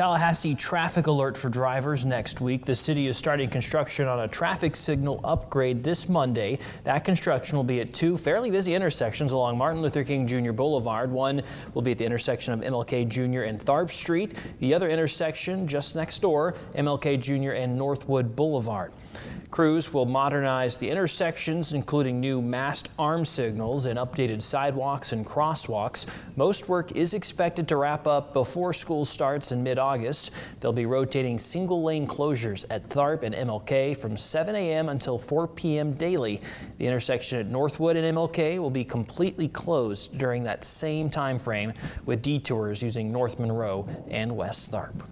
Tallahassee traffic alert for drivers next week. The city is starting construction on a traffic signal upgrade this Monday. That construction will be at two fairly busy intersections along Martin Luther King Jr. Boulevard. One will be at the intersection of MLK Jr. and Tharp Street. The other intersection just next door, MLK Jr. and Northwood Boulevard. Crews will modernize the intersections, including new masked arm signals and updated sidewalks and crosswalks. Most work is expected to wrap up before school starts in mid-August. They'll be rotating single-lane closures at Tharp and MLK from 7 a.m. until 4 p.m. daily. The intersection at Northwood and MLK will be completely closed during that same time frame, with detours using North Monroe and West Tharp.